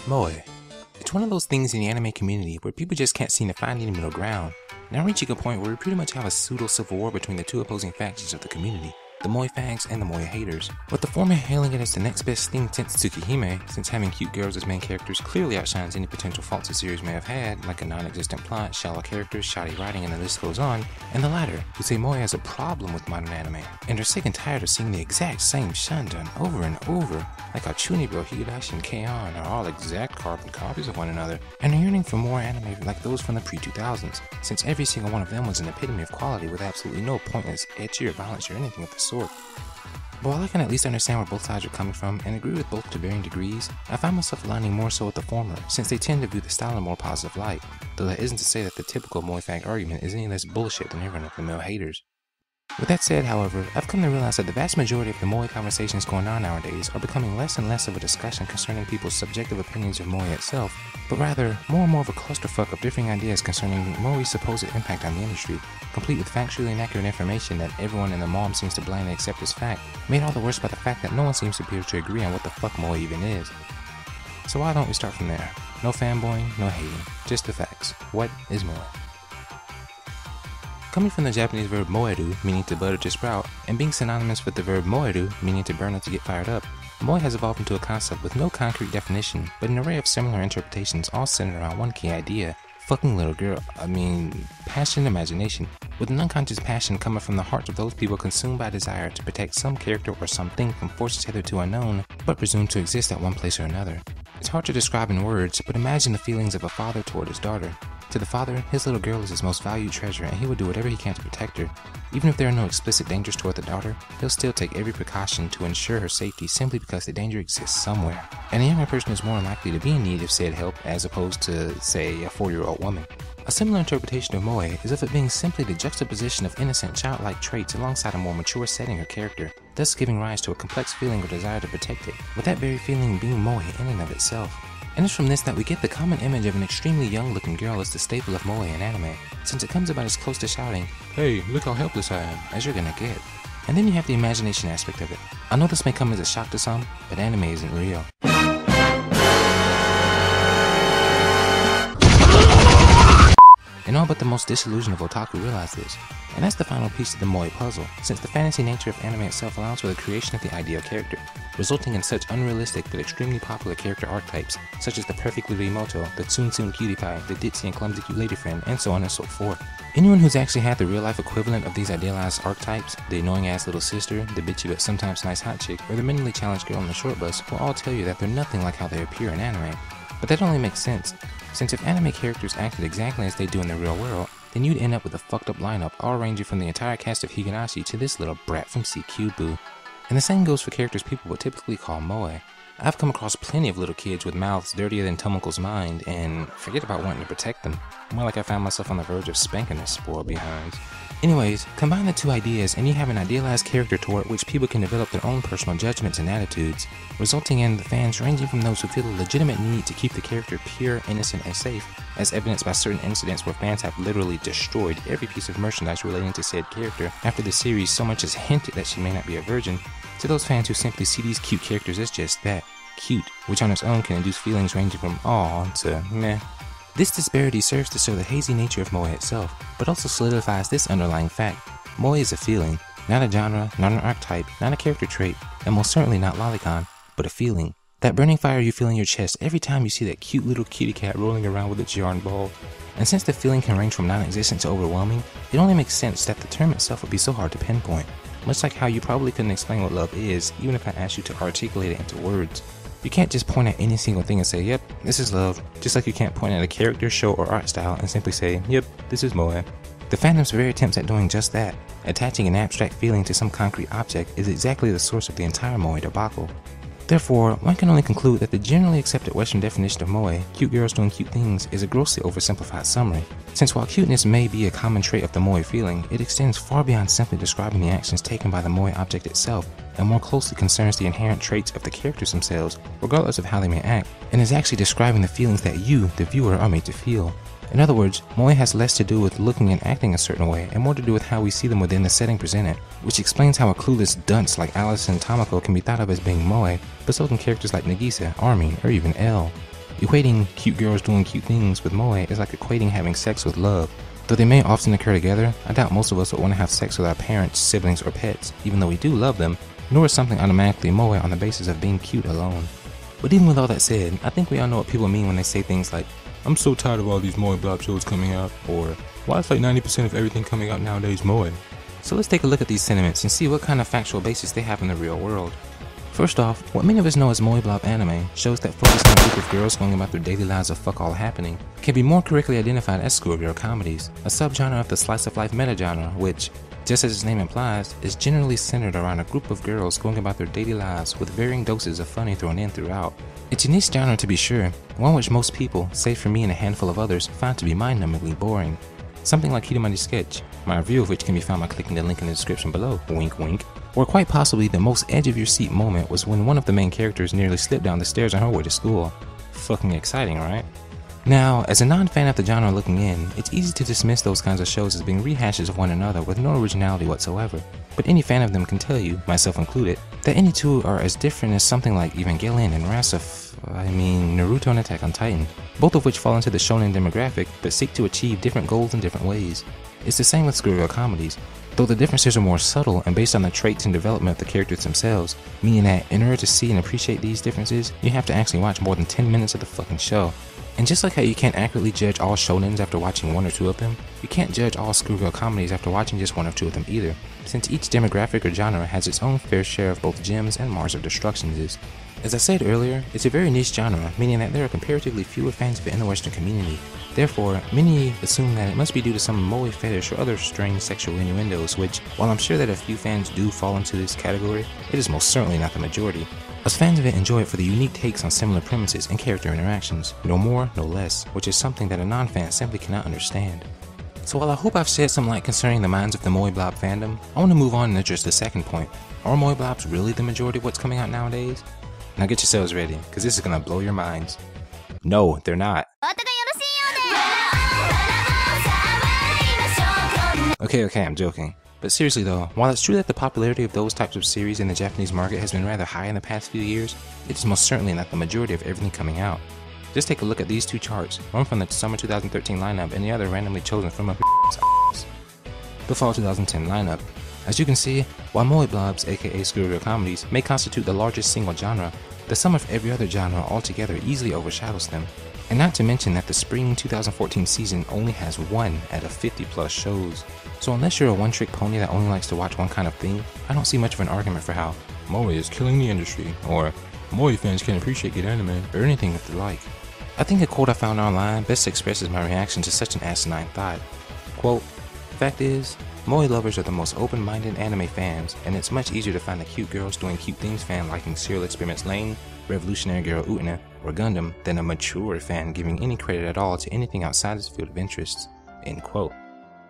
Moe. It's one of those things in the anime community where people just can't seem to find any middle ground, now reaching a point where we pretty much have a pseudo-civil war between the two opposing factions of the community, the Moe fags and the Moe haters, with the former hailing it as the next best thing since Tsukihime, since having cute girls as main characters clearly outshines any potential faults the series may have had, like a non-existent plot, shallow characters, shoddy writing, and the list goes on, and the latter, who say Moe has a problem with modern anime, and are sick and tired of seeing the exact same shun done over and over, like how Chunibyo, Higurashi, and K-On! Are all exact carbon copies of one another, and are yearning for more anime like those from the pre-2000s, since every single one of them was an epitome of quality with absolutely no pointless, ecchi, or violence or anything of the sort. But while I can at least understand where both sides are coming from and agree with both to varying degrees, I find myself aligning more so with the former, since they tend to view the style in a more positive light, though that isn't to say that the typical Moe fag argument is any less bullshit than everyone of the male haters. With that said, however, I've come to realize that the vast majority of the Moe conversations going on nowadays are becoming less and less of a discussion concerning people's subjective opinions of Moe itself, but rather more and more of a clusterfuck of differing ideas concerning Moe's supposed impact on the industry, complete with factually inaccurate information that everyone in the mom seems to blindly accept as fact, made all the worse by the fact that no one seems to be able to agree on what the fuck Moe even is. So why don't we start from there? No fanboying, no hating, just the facts. What is Moe? Coming from the Japanese verb moeru, meaning to butter to sprout, and being synonymous with the verb moeru, meaning to burn or to get fired up, Moe has evolved into a concept with no concrete definition, but an array of similar interpretations all centered around one key idea: fucking little girl, passion and imagination, with an unconscious passion coming from the hearts of those people consumed by desire to protect some character or something from forces hitherto unknown, but presumed to exist at one place or another. It's hard to describe in words, but imagine the feelings of a father toward his daughter. To the father, his little girl is his most valued treasure, and he will do whatever he can to protect her. Even if there are no explicit dangers toward the daughter, he'll still take every precaution to ensure her safety simply because the danger exists somewhere. And a younger person is more likely to be in need of said help as opposed to, say, a 4-year-old woman. A similar interpretation of Moe is of it being simply the juxtaposition of innocent, childlike traits alongside a more mature setting or character, thus giving rise to a complex feeling or desire to protect it, with that very feeling being Moe in and of itself. And it's from this that we get the common image of an extremely young-looking girl as the staple of Moe in anime, since it comes about as close to shouting, "Hey, look how helpless I am," as you're gonna get. And then you have the imagination aspect of it. I know this may come as a shock to some, but anime isn't real. And all but the most disillusioned of otaku realize this. And that's the final piece of the Moe puzzle, since the fantasy nature of anime itself allows for the creation of the ideal character, resulting in such unrealistic but extremely popular character archetypes, such as the perfect Rimoto, the Tsum cutie pie, the ditzy and clumsy cute lady friend, and so on and so forth. Anyone who's actually had the real-life equivalent of these idealized archetypes, the annoying-ass little sister, the bitchy but sometimes nice hot chick, or the mentally challenged girl on the short bus will all tell you that they're nothing like how they appear in anime. But that only makes sense, since if anime characters acted exactly as they do in the real world, then you'd end up with a fucked up lineup all ranging from the entire cast of Higurashi to this little brat from CQ Boo. And the same goes for characters people would typically call Moe. I've come across plenty of little kids with mouths dirtier than Tomoko's mind, and forget about wanting to protect them. More like I found myself on the verge of spanking their spoiled behinds. Anyways, combine the two ideas and you have an idealized character toward which people can develop their own personal judgments and attitudes, resulting in the fans ranging from those who feel a legitimate need to keep the character pure, innocent, and safe, as evidenced by certain incidents where fans have literally destroyed every piece of merchandise relating to said character after the series so much as hinted that she may not be a virgin, to those fans who simply see these cute characters as just that, cute, which on its own can induce feelings ranging from aw to meh. This disparity serves to show the hazy nature of Moe itself, but also solidifies this underlying fact. Moe is a feeling, not a genre, not an archetype, not a character trait, and most certainly not lolicon, but a feeling. That burning fire you feel in your chest every time you see that cute little kitty cat rolling around with its yarn ball. And since the feeling can range from non-existent to overwhelming, it only makes sense that the term itself would be so hard to pinpoint. Much like how you probably couldn't explain what love is, even if I asked you to articulate it into words. You can't just point at any single thing and say, yep, this is love, just like you can't point at a character, show, or art style and simply say, yep, this is Moe. The fandom's very attempts at doing just that, attaching an abstract feeling to some concrete object, is exactly the source of the entire Moe debacle. Therefore, one can only conclude that the generally accepted Western definition of Moe, cute girls doing cute things, is a grossly oversimplified summary, since while cuteness may be a common trait of the Moe feeling, it extends far beyond simply describing the actions taken by the Moe object itself, and more closely concerns the inherent traits of the characters themselves, regardless of how they may act, and is actually describing the feelings that you, the viewer, are made to feel. In other words, Moe has less to do with looking and acting a certain way, and more to do with how we see them within the setting presented, which explains how a clueless dunce like Alice and Tomoko can be thought of as being Moe, but so can characters like Nagisa, Armin, or even L. Equating cute girls doing cute things with moe is like equating having sex with love. Though they may often occur together, I doubt most of us would want to have sex with our parents, siblings, or pets, even though we do love them, nor is something automatically moe on the basis of being cute alone. But even with all that said, I think we all know what people mean when they say things like, "I'm so tired of all these moe blob shows coming out," or "Why is like 90% of everything coming out nowadays moe?" So let's take a look at these sentiments and see what kind of factual basis they have in the real world. First off, what many of us know as moe blob anime shows that focus on a group of girls going about their daily lives of fuck all happening can be more correctly identified as schoolgirl comedies, a subgenre of the slice of life metagenre which, just as its name implies, is generally centered around a group of girls going about their daily lives with varying doses of funny thrown in throughout. It's a niche genre to be sure, one which most people, save for me and a handful of others, find to be mind-numbingly boring. Something like Hidamari Sketch, my review of which can be found by clicking the link in the description below, wink wink, or quite possibly the most edge-of-your-seat moment was when one of the main characters nearly slipped down the stairs on her way to school. Fucking exciting, right? Now, as a non-fan of the genre looking in, it's easy to dismiss those kinds of shows as being rehashes of one another with no originality whatsoever. But any fan of them can tell you, myself included, that any two are as different as something like Evangelion and Naruto and Attack on Titan, both of which fall into the shonen demographic but seek to achieve different goals in different ways. It's the same with schoolgirl comedies, though the differences are more subtle and based on the traits and development of the characters themselves, meaning that in order to see and appreciate these differences, you have to actually watch more than 10 minutes of the fucking show. And just like how you can't accurately judge all shonens after watching one or two of them, you can't judge all schoolgirl comedies after watching just one or two of them either, since each demographic or genre has its own fair share of both gems and Mars of Destructions. As I said earlier, it's a very niche genre, meaning that there are comparatively fewer fans of it in the Western community. Therefore, many assume that it must be due to some moe fetish or other strange sexual innuendos, which, while I'm sure that a few fans do fall into this category, it is most certainly not the majority. Us fans of it enjoy it for the unique takes on similar premises and character interactions, no more, no less, which is something that a non-fan simply cannot understand. So while I hope I've shed some light concerning the minds of the moe blob fandom, I want to move on and address the second point. Are moe blobs really the majority of what's coming out nowadays? Now get yourselves ready, because this is going to blow your minds. No, they're not. Okay, I'm joking. But seriously though, while it's true that the popularity of those types of series in the Japanese market has been rather high in the past few years, it is most certainly not the majority of everything coming out. Just take a look at these two charts, one from the summer 2013 lineup and the other randomly chosen from a the fall 2010 lineup. As you can see, while moe blobs, aka schoolgirl comedies, may constitute the largest single genre, the sum of every other genre altogether easily overshadows them. And not to mention that the spring 2014 season only has 1 out of 50 plus shows. So unless you're a one-trick pony that only likes to watch one kind of thing, I don't see much of an argument for how moe is killing the industry, or moe fans can't appreciate good anime, or anything of the like. I think a quote I found online best expresses my reaction to such an asinine thought. Quote, "Fact is, moe lovers are the most open-minded anime fans, and it's much easier to find a cute girls doing cute things fan liking Serial Experiments Lain, Revolutionary Girl Utena, or Gundam than a mature fan giving any credit at all to anything outside his field of interests." End quote.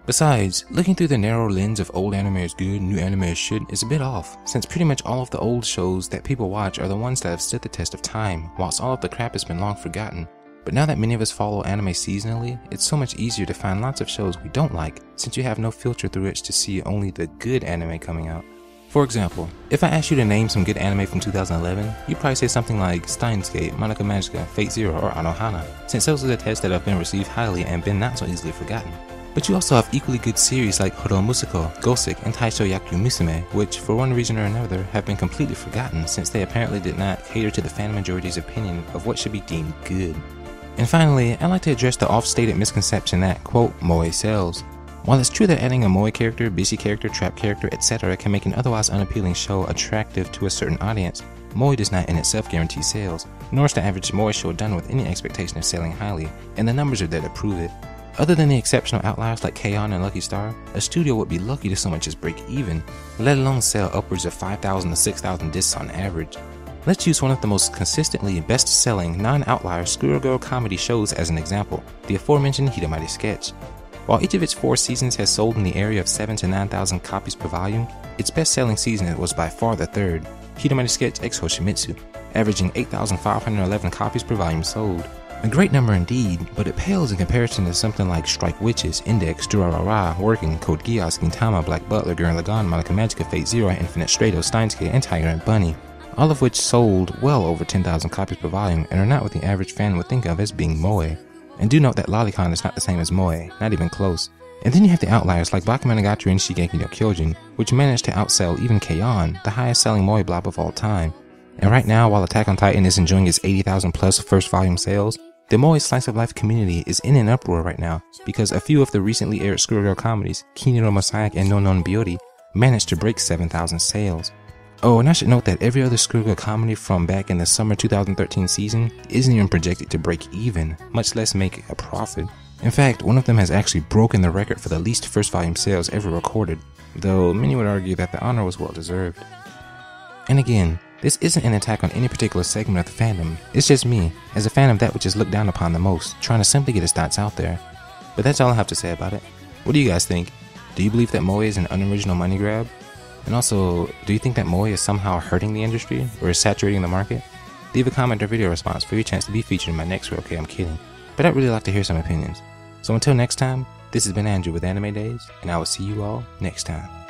Besides, looking through the narrow lens of old anime is good, new anime is shit is a bit off, since pretty much all of the old shows that people watch are the ones that have stood the test of time, whilst all of the crap has been long forgotten. But now that many of us follow anime seasonally, it's so much easier to find lots of shows we don't like, since you have no filter through which to see only the good anime coming out. For example, if I asked you to name some good anime from 2011, you'd probably say something like Steins Gate, Monoka Magica, Fate Zero, or Anohana, since those are the tests that have been received highly and been not so easily forgotten. But you also have equally good series like Horo Musuko, Gosek, and Taisho Yaku Musume, which, for one reason or another, have been completely forgotten since they apparently did not cater to the fan majority's opinion of what should be deemed good. And finally, I'd like to address the oft-stated misconception that, quote, moe sells. While it's true that adding a moe character, bishi character, trap character, etc. can make an otherwise unappealing show attractive to a certain audience, moe does not in itself guarantee sales, nor is the average moe show done with any expectation of selling highly, and the numbers are there to prove it. Other than the exceptional outliers like K-On! And Lucky Star, a studio would be lucky to so much as break even, let alone sell upwards of 5,000 to 6,000 discs on average. Let's use one of the most consistently best-selling, non-outlier schoolgirl comedy shows as an example, the aforementioned Hidamari Sketch. While each of its 4 seasons has sold in the area of 7,000 to 9,000 copies per volume, its best-selling season was by far the third, Hidamari Sketch X Hoshimitsu, averaging 8,511 copies per volume sold. A great number indeed, but it pales in comparison to something like Strike Witches, Index, Durarara, Working, Code Geass, Gintama, Black Butler, Gurren Lagann, Monoka Magica, Fate Zero, Infinite Strato, Steins Gate, and Tiger and Bunny. all of which sold well over 10,000 copies per volume and are not what the average fan would think of as being moe. And do note that Lolicon is not the same as moe, not even close. And then you have the outliers like Bakemonogatari and Shingeki no Kyojin, which managed to outsell even K-On!, the highest selling moe blob of all time. And right now, while Attack on Titan is enjoying its 80,000 plus first volume sales, the moe slice of life community is in an uproar right now because a few of the recently aired Schoolgirl comedies, Kiniro Mosaic and Nonon Byori, managed to break 7,000 sales. Oh, and I should note that every other Schoolgirl comedy from back in the summer 2013 season isn't even projected to break even, much less make a profit. In fact, one of them has actually broken the record for the least first volume sales ever recorded, though many would argue that the honor was well deserved. And again, this isn't an attack on any particular segment of the fandom, it's just me, as a fan of that which is looked down upon the most, trying to simply get its thoughts out there. But that's all I have to say about it. What do you guys think? Do you believe that moe is an unoriginal money grab? And also, do you think that moe is somehow hurting the industry, or is saturating the market? Leave a comment or video response for your chance to be featured in my next reel. Okay, I'm kidding. But I'd really like to hear some opinions. So until next time, this has been Andrew with Anime Days, and I will see you all next time.